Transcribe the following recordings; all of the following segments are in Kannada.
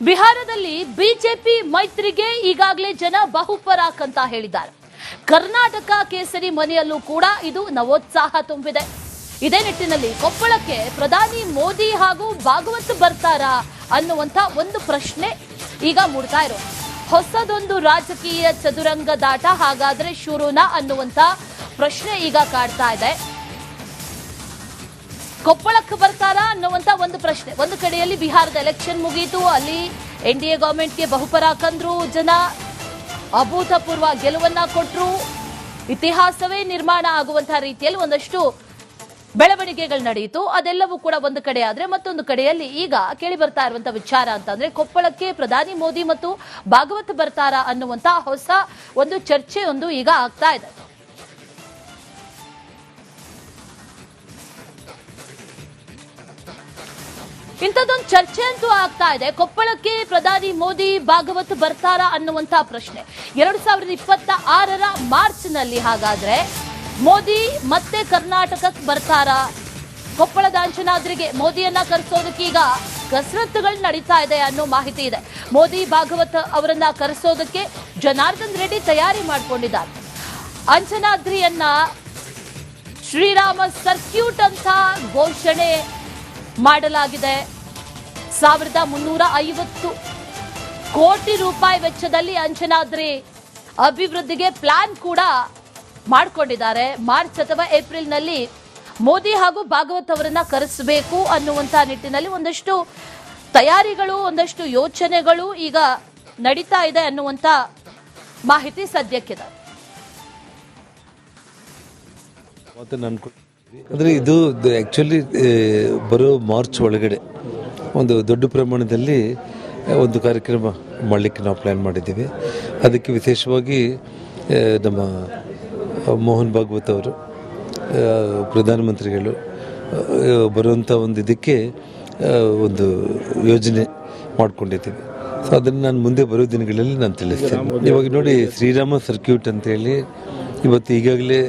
ಬಿಹಾರದಲ್ಲಿ ಬಿಜೆಪಿ ಮೈತ್ರಿಗೆ ಈಗಾಗಲೇ ಜನ ಬಹುಪರಾಕ್ ಅಂತ ಹೇಳಿದ್ದಾರೆ. ಕರ್ನಾಟಕ ಕೇಸರಿ ಮನೆಯಲ್ಲೂ ಕೂಡ ಇದು ನವೋತ್ಸಾಹ ತುಂಬಿದೆ. ಇದೇ ನಿಟ್ಟಿನಲ್ಲಿ ಕೊಪ್ಪಳಕ್ಕೆ ಪ್ರಧಾನಿ ಮೋದಿ ಹಾಗೂ ಭಾಗವತ್ ಬರ್ತಾರಾ ಅನ್ನುವಂತ ಒಂದು ಪ್ರಶ್ನೆ ಈಗ ಮೂಡ್ತಾ ಇರೋ ಹೊಸದೊಂದು ರಾಜಕೀಯ ಚದುರಂಗದಾಟ ಹಾಗಾದ್ರೆ ಶುರುನಾ ಅನ್ನುವಂತ ಪ್ರಶ್ನೆ ಈಗ ಕಾಡ್ತಾ ಇದೆ. ಕೊಪ್ಪಳಕ್ಕೆ ಬರ್ತಾರಾ ಅನ್ನುವಂತ ಒಂದು ಪ್ರಶ್ನೆ. ಒಂದು ಕಡೆಯಲ್ಲಿ ಬಿಹಾರದ ಎಲೆಕ್ಷನ್ ಮುಗಿಯಿತು, ಅಲ್ಲಿ ಎನ್ಡಿಎ ಗವರ್ಮೆಂಟ್ಗೆ ಬಹುಪರಾಕ್ ಅಂದ್ರು ಜನ, ಅಭೂತಪೂರ್ವ ಗೆಲುವನ್ನ ಕೊಟ್ಟರು, ಇತಿಹಾಸವೇ ನಿರ್ಮಾಣ ಆಗುವಂತಹ ರೀತಿಯಲ್ಲಿ ಒಂದಷ್ಟು ಬೆಳವಣಿಗೆಗಳು ನಡೆಯಿತು. ಅದೆಲ್ಲವೂ ಕೂಡ ಒಂದು ಕಡೆ ಆದ್ರೆ ಮತ್ತೊಂದು ಕಡೆಯಲ್ಲಿ ಈಗ ಕೇಳಿ ಬರ್ತಾ ಇರುವಂತಹ ವಿಚಾರ ಅಂತಂದ್ರೆ ಕೊಪ್ಪಳಕ್ಕೆ ಪ್ರಧಾನಿ ಮೋದಿ ಮತ್ತು ಭಾಗವತ್ ಬರ್ತಾರಾ ಅನ್ನುವಂತ ಹೊಸ ಒಂದು ಚರ್ಚೆ ಒಂದು ಈಗ ಆಗ್ತಾ ಇದೆ. ಇಂಥದ್ದೊಂದು ಚರ್ಚೆ ಅಂತೂ ಆಗ್ತಾ ಇದೆ. ಕೊಪ್ಪಳಕ್ಕೆ ಪ್ರಧಾನಿ ಮೋದಿ ಭಾಗವತ್ ಬರ್ತಾರಾ ಅನ್ನುವಂತ ಪ್ರಶ್ನೆ 2026ರ ಮಾರ್ಚ್ನಲ್ಲಿ ಹಾಗಾದ್ರೆ ಮೋದಿ ಮತ್ತೆ ಕರ್ನಾಟಕಕ್ಕೆ ಬರ್ತಾರಾ? ಕೊಪ್ಪಳದ ಅಂಚನಾದ್ರಿಗೆ ಮೋದಿಯನ್ನ ಕರೆಸೋದಕ್ಕೆ ಈಗ ಕಸರತ್ತುಗಳು ನಡೀತಾ ಇದೆ ಅನ್ನೋ ಮಾಹಿತಿ ಇದೆ. ಮೋದಿ ಭಾಗವತ್ ಅವರನ್ನ ಕರೆಸೋದಕ್ಕೆ ಜನಾರ್ದನ್ ರೆಡ್ಡಿ ತಯಾರಿ ಮಾಡಿಕೊಂಡಿದ್ದಾರೆ. ಅಂಚನಾದ್ರಿಯನ್ನ ಶ್ರೀರಾಮ ಸರ್ಕ್ಯೂಟ್ ಅಂತ ಘೋಷಣೆ ಮಾಡಲಾಗಿದೆ. 1350 ಕೋಟಿ ರೂಪಾಯಿ ವೆಚ್ಚದಲ್ಲಿ ಅಂಚನಾದ್ರಿ ಅಭಿವೃದ್ಧಿಗೆ ಪ್ಲಾನ್ ಕೂಡ ಮಾಡಿಕೊಂಡಿದ್ದಾರೆ. ಮಾರ್ಚ್ ಅಥವಾ ಏಪ್ರಿಲ್ನಲ್ಲಿ ಮೋದಿ ಹಾಗೂ ಭಾಗವತ್ ಅವರನ್ನ ಕರೆಸಬೇಕು ಅನ್ನುವಂತ ನಿಟ್ಟಿನಲ್ಲಿ ಒಂದಷ್ಟು ತಯಾರಿಗಳು, ಒಂದಷ್ಟು ಯೋಚನೆಗಳು ಈಗ ನಡೀತಾ ಇದೆ ಅನ್ನುವಂತ ಮಾಹಿತಿ ಸದ್ಯಕ್ಕಿದೆ. ಅಂದರೆ ಇದು ಆ್ಯಕ್ಚುಲಿ ಬರೋ ಮಾರ್ಚ್ ಒಳಗಡೆ ಒಂದು ದೊಡ್ಡ ಪ್ರಮಾಣದಲ್ಲಿ ಒಂದು ಕಾರ್ಯಕ್ರಮ ಮಾಡಲಿಕ್ಕೆ ನಾವು ಪ್ಲ್ಯಾನ್ ಮಾಡಿದ್ದೀವಿ. ಅದಕ್ಕೆ ವಿಶೇಷವಾಗಿ ನಮ್ಮ ಮೋಹನ್ ಭಾಗವತ್ ಅವರು ಪ್ರಧಾನಮಂತ್ರಿಗಳು ಬರುವಂಥ ಒಂದು ಇದಕ್ಕೆ ಒಂದು ಯೋಜನೆ ಮಾಡಿಕೊಂಡಿದ್ದೀವಿ. ಸೊ ಅದನ್ನು ನಾನು ಮುಂದೆ ಬರೋ ದಿನಗಳಲ್ಲಿ ನಾನು ತಿಳಿಸ್ತೇನೆ. ಇವಾಗ ನೋಡಿ, ಶ್ರೀರಾಮ ಸರ್ಕ್ಯೂಟ್ ಅಂತೇಳಿ ಇವತ್ತು ಈಗಾಗಲೇ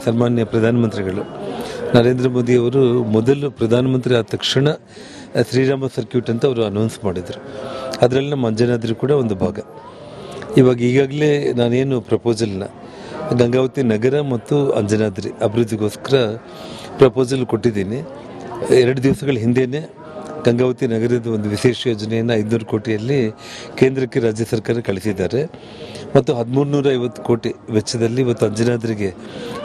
ಸನ್ಮಾನ್ಯ ಪ್ರಧಾನಮಂತ್ರಿಗಳು ನರೇಂದ್ರ ಮೋದಿ ಅವರು ಮೊದಲು ಪ್ರಧಾನಮಂತ್ರಿ ಆದ ತಕ್ಷಣ ಶ್ರೀರಾಮ ಸರ್ಕ್ಯೂಟ್ ಅಂತ ಅವರು ಅನೌನ್ಸ್ ಮಾಡಿದರು. ಅದರಲ್ಲಿ ನಮ್ಮ ಅಂಜನಾದ್ರಿ ಕೂಡ ಒಂದು ಭಾಗ. ಇವಾಗ ಈಗಾಗಲೇ ನಾನೇನು ಪ್ರಪೋಸಲ್ನ ಗಂಗಾವತಿ ನಗರ ಮತ್ತು ಅಂಜನಾದ್ರಿ ಅಭಿವೃದ್ಧಿಗೋಸ್ಕರ ಪ್ರಪೋಸಲ್ ಕೊಟ್ಟಿದ್ದೀನಿ. 2 ದಿವಸಗಳ ಹಿಂದೆಯೇ ಗಂಗಾವತಿ ನಗರದ ಒಂದು ವಿಶೇಷ ಯೋಜನೆಯನ್ನು 500 ಕೋಟಿಯಲ್ಲಿ ಕೇಂದ್ರಕ್ಕೆ ರಾಜ್ಯ ಸರ್ಕಾರ ಕಳಿಸಿದ್ದಾರೆ. ಮತ್ತು 1350 ಕೋಟಿ ವೆಚ್ಚದಲ್ಲಿ ಇವತ್ತು ಅಂಜನಾದ್ರಿಗೆ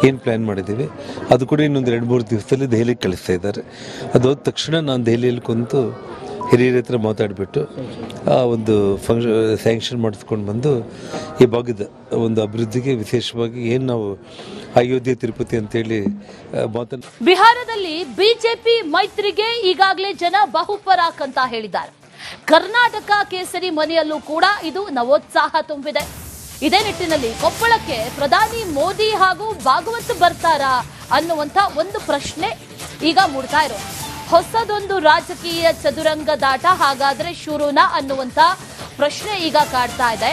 ಏನು ಪ್ಲ್ಯಾನ್ ಮಾಡಿದ್ದೀವಿ ಅದು ಕೂಡ ಇನ್ನೊಂದು 2-3 ದಿವಸದಲ್ಲಿ ದೆಹಲಿಗೆ ಕಳಿಸ್ತಾ ಇದ್ದಾರೆ. ಅದು ಹೋದ ತಕ್ಷಣ ನಾನು ದೆಹಲಿಯಲ್ಲಿ ಕುಂತು ಹಿರಿಯರ ಹತ್ರ ಮಾತಾಡಿಬಿಟ್ಟು ಆ ಒಂದು ಸ್ಯಾಂಕ್ಷನ್ ಮಾಡಿಸ್ಕೊಂಡು ಬಂದು ಈ ಭಾಗದ ಒಂದು ಅಭಿವೃದ್ಧಿಗೆ ವಿಶೇಷವಾಗಿ ಏನು ನಾವು ಅಯೋಧ್ಯೆ ತಿರುಪತಿ ಅಂತೇಳಿ ಬಿಹಾರದಲ್ಲಿ ಬಿಜೆಪಿ ಮೈತ್ರಿಗೆ ಈಗಾಗಲೇ ಜನ ಬಹುಪರಾಕ್ ಅಂತ ಹೇಳಿದ್ದಾರೆ. ಕರ್ನಾಟಕ ಕೇಸರಿ ಮನೆಯಲ್ಲೂ ಕೂಡ ಇದು ನವೋತ್ಸಾಹ ತುಂಬಿದೆ. ಇದೇ ನಿಟ್ಟಿನಲ್ಲಿ ಕೊಪ್ಪಳಕ್ಕೆ ಪ್ರಧಾನಿ ಮೋದಿ ಹಾಗೂ ಭಾಗವತ್ ಬರ್ತಾರಾ ಅನ್ನುವಂತ ಒಂದು ಪ್ರಶ್ನೆ ಈಗ ಮೂಡ್ತಾ ಇರೋ ಹೊಸದೊಂದು ರಾಜಕೀಯ ಚದುರಂಗದಾಟ ಹಾಗಾದ್ರೆ ಶುರುನಾ ಅನ್ನುವಂತ ಪ್ರಶ್ನೆ ಈಗ ಕಾಡ್ತಾ ಇದೆ.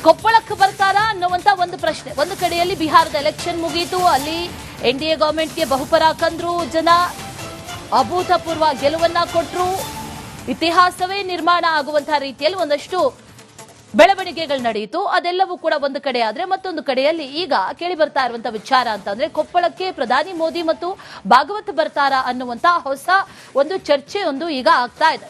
ಕೊಪ್ಪಳಕ್ಕೆ ಬರ್ತಾರಾ ಅನ್ನುವಂತ ಒಂದು ಪ್ರಶ್ನೆ. ಒಂದು ಕಡೆಯಲ್ಲಿ ಬಿಹಾರದ ಎಲೆಕ್ಷನ್ ಮುಗಿಯಿತು, ಅಲ್ಲಿ ಎನ್ಡಿಎ ಗವರ್ಮೆಂಟ್ಗೆ ಬಹುಪರಾಕ್ ಅಂದ್ರು ಜನ, ಅಭೂತಪೂರ್ವ ಗೆಲುವನ್ನ ಕೊಟ್ಟರು, ಇತಿಹಾಸವೇ ನಿರ್ಮಾಣ ಆಗುವಂತಹ ರೀತಿಯಲ್ಲಿ ಒಂದಷ್ಟು ಬೆಳವಣಿಗೆಗಳು ನಡೆಯಿತು. ಅದೆಲ್ಲವೂ ಕೂಡ ಒಂದು ಕಡೆ ಆದ್ರೆ ಮತ್ತೊಂದು ಕಡೆಯಲ್ಲಿ ಈಗ ಕೇಳಿ ಬರ್ತಾ ಇರುವಂತಹ ವಿಚಾರ ಅಂತಂದ್ರೆ ಕೊಪ್ಪಳಕ್ಕೆ ಪ್ರಧಾನಿ ಮೋದಿ ಮತ್ತು ಭಾಗವತ್ ಬರ್ತಾರಾ ಅನ್ನುವಂತ ಹೊಸ ಒಂದು ಚರ್ಚೆ ಒಂದು ಈಗ ಆಗ್ತಾ ಇದೆ.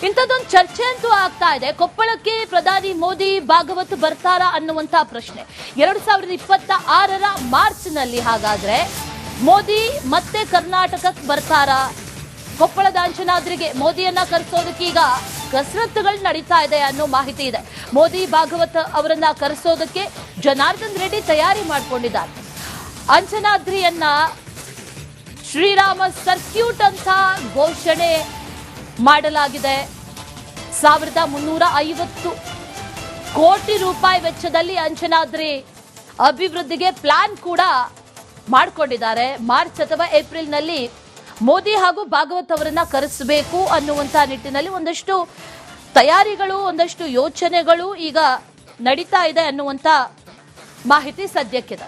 ಇಂಥದ್ದೊಂದು ಚರ್ಚೆ ಅಂತೂ ಆಗ್ತಾ ಇದೆ. ಕೊಪ್ಪಳಕ್ಕೆ ಪ್ರಧಾನಿ ಮೋದಿ ಭಾಗವತ್ ಬರ್ತಾರಾ ಅನ್ನುವಂತ ಪ್ರಶ್ನೆ 2026ರ ಮಾರ್ಚ್ನಲ್ಲಿ ಹಾಗಾದ್ರೆ ಮೋದಿ ಮತ್ತೆ ಕರ್ನಾಟಕಕ್ಕೆ ಬರ್ತಾರಾ? ಕೊಪ್ಪಳದ ಅಂಚನಾದ್ರಿಗೆ ಮೋದಿಯನ್ನ ಕರೆಸೋದಕ್ಕೆ ಈಗ ಕಸರತ್ತುಗಳು ನಡೀತಾ ಇದೆ ಅನ್ನೋ ಮಾಹಿತಿ ಇದೆ. ಮೋದಿ ಭಾಗವತ್ ಅವರನ್ನ ಕರೆಸೋದಕ್ಕೆ ಜನಾರ್ದನ್ ರೆಡ್ಡಿ ತಯಾರಿ ಮಾಡಿಕೊಂಡಿದ್ದಾರೆ. ಅಂಚನಾದ್ರಿಯನ್ನ ಶ್ರೀರಾಮ ಸರ್ಕ್ಯೂಟ್ ಅಂತ ಘೋಷಣೆ ಮಾಡಲಾಗಿದೆ. 1350 ಕೋಟಿ ರೂಪಾಯಿ ವೆಚ್ಚದಲ್ಲಿ ಅಂಚನಾದ್ರಿ ಅಭಿವೃದ್ಧಿಗೆ ಪ್ಲಾನ್ ಕೂಡ ಮಾಡಿಕೊಂಡಿದ್ದಾರೆ. ಮಾರ್ಚ್ ಅಥವಾ ಏಪ್ರಿಲ್ನಲ್ಲಿ ಮೋದಿ ಹಾಗೂ ಭಾಗವತ್ ಅವರನ್ನ ಕರೆಸಬೇಕು ಅನ್ನುವಂತ ನಿಟ್ಟಿನಲ್ಲಿ ಒಂದಷ್ಟು ತಯಾರಿಗಳು, ಒಂದಷ್ಟು ಯೋಚನೆಗಳು ಈಗ ನಡೀತಾ ಇದೆ ಅನ್ನುವಂತ ಮಾಹಿತಿ ಸದ್ಯಕ್ಕಿದೆ.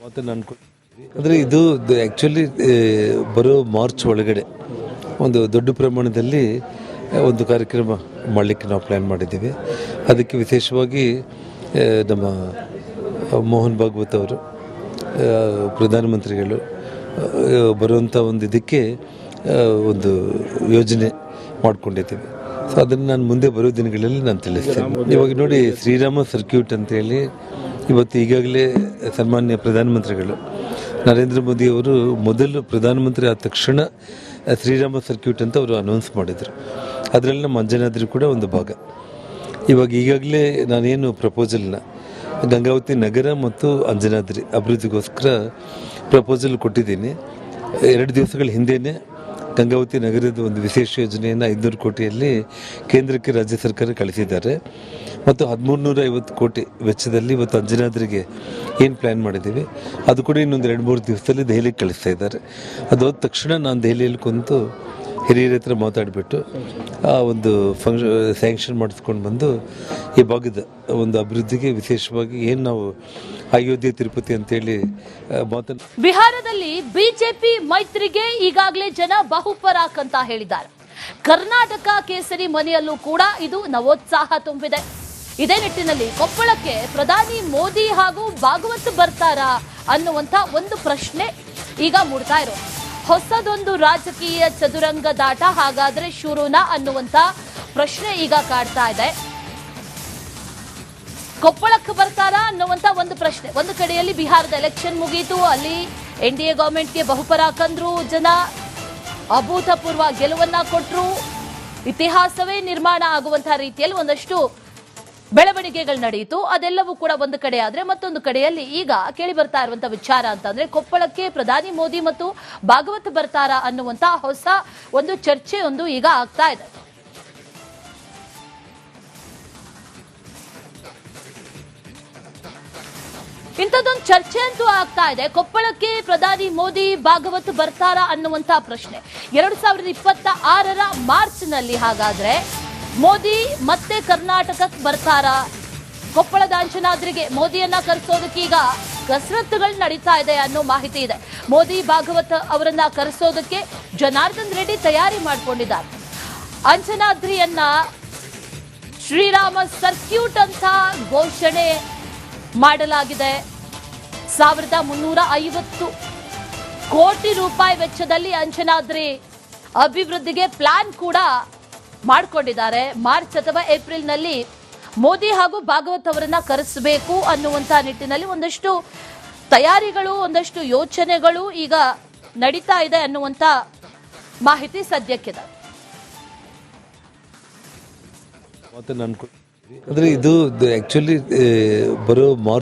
ಅಂದರೆ ಇದು ಆ್ಯಕ್ಚುಲಿ ಬರೋ ಮಾರ್ಚ್ ಒಳಗಡೆ ಒಂದು ದೊಡ್ಡ ಪ್ರಮಾಣದಲ್ಲಿ ಒಂದು ಕಾರ್ಯಕ್ರಮ ಮಾಡಲಿಕ್ಕೆ ನಾವು ಪ್ಲ್ಯಾನ್ ಮಾಡಿದ್ದೀವಿ. ಅದಕ್ಕೆ ವಿಶೇಷವಾಗಿ ನಮ್ಮ ಮೋಹನ್ ಭಾಗವತ್ ಅವರು ಪ್ರಧಾನಮಂತ್ರಿಗಳು ಬರುವಂಥ ಒಂದು ಇದಕ್ಕೆ ಒಂದು ಯೋಜನೆ ಮಾಡ್ಕೊಂಡಿದ್ದೀವಿ. ಸೊ ಅದನ್ನು ನಾನು ಮುಂದೆ ಬರೋ ದಿನಗಳಲ್ಲಿ ನಾನು ತಿಳಿಸ್ತೇನೆ. ಇವಾಗ ನೋಡಿ, ಶ್ರೀರಾಮ ಸರ್ಕ್ಯೂಟ್ ಅಂತೇಳಿ ಇವತ್ತು ಈಗಾಗಲೇ ಸನ್ಮಾನ್ಯ ಪ್ರಧಾನಮಂತ್ರಿಗಳು ನರೇಂದ್ರ ಮೋದಿಯವರು ಮೊದಲು ಪ್ರಧಾನಮಂತ್ರಿ ಆದ ತಕ್ಷಣ ಶ್ರೀರಾಮ ಸರ್ಕ್ಯೂಟ್ ಅಂತ ಅವರು ಅನೌನ್ಸ್ ಮಾಡಿದರು. ಅದರಲ್ಲಿ ನಮ್ಮ ಅಂಜನಾದ್ರಿ ಕೂಡ ಒಂದು ಭಾಗ. ಇವಾಗ ಈಗಾಗಲೇ ನಾನೇನು ಪ್ರಪೋಸಲ್ನ ಗಂಗಾವತಿ ನಗರ ಮತ್ತು ಅಂಜನಾದ್ರಿ ಅಭಿವೃದ್ಧಿಗೋಸ್ಕರ ಪ್ರಪೋಸಲ್ ಕೊಟ್ಟಿದ್ದೀನಿ. 2 ದಿವಸಗಳ ಹಿಂದೆಯೇ ಗಂಗಾವತಿ ನಗರದ ಒಂದು ವಿಶೇಷ ಯೋಜನೆಯನ್ನು 500 ಕೋಟಿಯಲ್ಲಿ ಕೇಂದ್ರಕ್ಕೆ ರಾಜ್ಯ ಸರ್ಕಾರ ಕಳಿಸಿದ್ದಾರೆ. ಮತ್ತು 1350 ಕೋಟಿ ವೆಚ್ಚದಲ್ಲಿ ಇವತ್ತು ಅಂಜನಾದ್ರಿಗೆ ಏನು ಪ್ಲ್ಯಾನ್ ಮಾಡಿದ್ದೀವಿ ಅದು ಕೂಡ ಇನ್ನೊಂದು 2-3 ದಿವಸದಲ್ಲಿ ದೆಹಲಿಗೆ ಕಳಿಸ್ತಾ ಇದ್ದಾರೆ. ಅದು ಹೋದ ತಕ್ಷಣ ನಾನು ದೆಹಲಿಯಲ್ಲಿ ಕುಂತು ಹಿರಿಯರ ಹತ್ರ ಮಾತಾಡಿಬಿಟ್ಟು ಆ ಒಂದು ಸ್ಯಾಂಕ್ಷನ್ ಮಾಡಿಸ್ಕೊಂಡು ಬಂದು ಈ ಭಾಗದ ಒಂದು ಅಭಿವೃದ್ಧಿಗೆ ವಿಶೇಷವಾಗಿ ಏನು ನಾವು ಅಯೋಧ್ಯೆ ತಿರುಪತಿ ಅಂತೇಳಿ ಬಿಹಾರದಲ್ಲಿ ಬಿಜೆಪಿ ಮೈತ್ರಿಗೆ ಈಗಾಗಲೇ ಜನ ಬಹುಪರಾಕ್ ಅಂತ ಹೇಳಿದ್ದಾರೆ. ಕರ್ನಾಟಕ ಕೇಸರಿ ಮನೆಯಲ್ಲೂ ಕೂಡ ಇದು ನವೋತ್ಸಾಹ ತುಂಬಿದೆ. ಇದೇ ನಿಟ್ಟಿನಲ್ಲಿ ಕೊಪ್ಪಳಕ್ಕೆ ಪ್ರಧಾನಿ ಮೋದಿ ಹಾಗೂ ಭಾಗವತ್ ಬರ್ತಾರಾ ಅನ್ನುವಂತ ಒಂದು ಪ್ರಶ್ನೆ ಈಗ ಮೂಡ್ತಾ ಇರೋದು. ಹೊಸದೊಂದು ರಾಜಕೀಯ ಚದುರಂಗದಾಟ ಹಾಗಾದ್ರೆ ಶುರುನಾ ಅನ್ನುವಂತ ಪ್ರಶ್ನೆ ಈಗ ಕಾಡ್ತಾ ಇದೆ. ಕೊಪ್ಪಳಕ್ಕೆ ಬರ್ತಾರಾ ಅನ್ನುವಂತ ಒಂದು ಪ್ರಶ್ನೆ. ಒಂದು ಕಡೆಯಲ್ಲಿ ಬಿಹಾರದ ಎಲೆಕ್ಷನ್ ಮುಗೀತು, ಅಲ್ಲಿ ಎನ್ಡಿಎ ಗವರ್ಮೆಂಟ್ಗೆ ಬಹುಪರಾಕ್ ಅಂದ್ರು ಜನ, ಅಭೂತಪೂರ್ವ ಗೆಲುವನ್ನ ಕೊಟ್ರು, ಇತಿಹಾಸವೇ ನಿರ್ಮಾಣ ಆಗುವಂತಹ ರೀತಿಯಲ್ಲಿ ಒಂದಷ್ಟು ಬೆಳವಣಿಗೆಗಳು ನಡೆಯಿತು. ಅದೆಲ್ಲವೂ ಕೂಡ ಒಂದು ಕಡೆ ಆದ್ರೆ, ಮತ್ತೊಂದು ಕಡೆಯಲ್ಲಿ ಈಗ ಕೇಳಿ ಬರ್ತಾ ಇರುವಂತಹ ವಿಚಾರ ಅಂತಂದ್ರೆ ಕೊಪ್ಪಳಕ್ಕೆ ಪ್ರಧಾನಿ ಮೋದಿ ಮತ್ತು ಭಾಗವತ್ ಬರ್ತಾರಾ ಅನ್ನುವಂತ ಹೊಸ ಒಂದು ಚರ್ಚೆಯೊಂದು ಈಗ ಆಗ್ತಾ ಇದೆ. ಇಂಥದ್ದೊಂದು ಚರ್ಚೆ ಅಂತೂ ಆಗ್ತಾ ಇದೆ. ಕೊಪ್ಪಳಕ್ಕೆ ಪ್ರಧಾನಿ ಮೋದಿ ಭಾಗವತ್ ಬರ್ತಾರಾ ಅನ್ನುವಂತ ಪ್ರಶ್ನೆ 2026ರ ಮಾರ್ಚ್ನಲ್ಲಿ ಹಾಗಾದ್ರೆ ಮೋದಿ ಮತ್ತೆ ಕರ್ನಾಟಕಕ್ಕೆ ಬರ್ತಾರಾ? ಕೊಪ್ಪಳದ ಅಂಜನಾದ್ರಿಗೆ ಮೋದಿಯನ್ನ ಕರೆಸೋದಕ್ಕೆ ಈಗ ಕಸರತ್ತುಗಳು ನಡೀತಾ ಇದೆ ಅನ್ನೋ ಮಾಹಿತಿ ಇದೆ. ಮೋದಿ ಭಾಗವತ್ ಅವರನ್ನ ಕರೆಸೋದಕ್ಕೆ ಜನಾರ್ದನ್ ರೆಡ್ಡಿ ತಯಾರಿ ಮಾಡಿಕೊಂಡಿದ್ದಾರೆ. ಅಂಜನಾದ್ರಿಯನ್ನ ಶ್ರೀರಾಮ ಸರ್ಕ್ಯೂಟ್ ಅಂತ ಘೋಷಣೆ ಮಾಡಲಾಗಿದೆ. 1350 ಕೋಟಿ ರೂಪಾಯಿ ವೆಚ್ಚದಲ್ಲಿ ಅಂಜನಾದ್ರಿ ಅಭಿವೃದ್ಧಿಗೆ ಪ್ಲಾನ್ ಕೂಡ ಮಾಡಿಕೊಂಡಿದ್ದಾರೆ. ಮಾರ್ಚ್ ಅಥವಾ ಏಪ್ರಿಲ್ನಲ್ಲಿ ಮೋದಿ ಹಾಗೂ ಭಾಗವತ್ ಅವರನ್ನ ಕರೆಸಬೇಕು ಅನ್ನುವಂತ ನಿಟ್ಟಿನಲ್ಲಿ ಒಂದಷ್ಟು ತಯಾರಿಗಳು, ಒಂದಷ್ಟು ಯೋಚನೆಗಳು ಈಗ ನಡೀತಾ ಇದೆ ಅನ್ನುವಂತ ಮಾಹಿತಿ ಸದ್ಯಕ್ಕಿದೆ. ಅಂದರೆ ಇದು ಆ್ಯಕ್ಚುಲಿ ಬರೋ ಮಾರ್ಚ್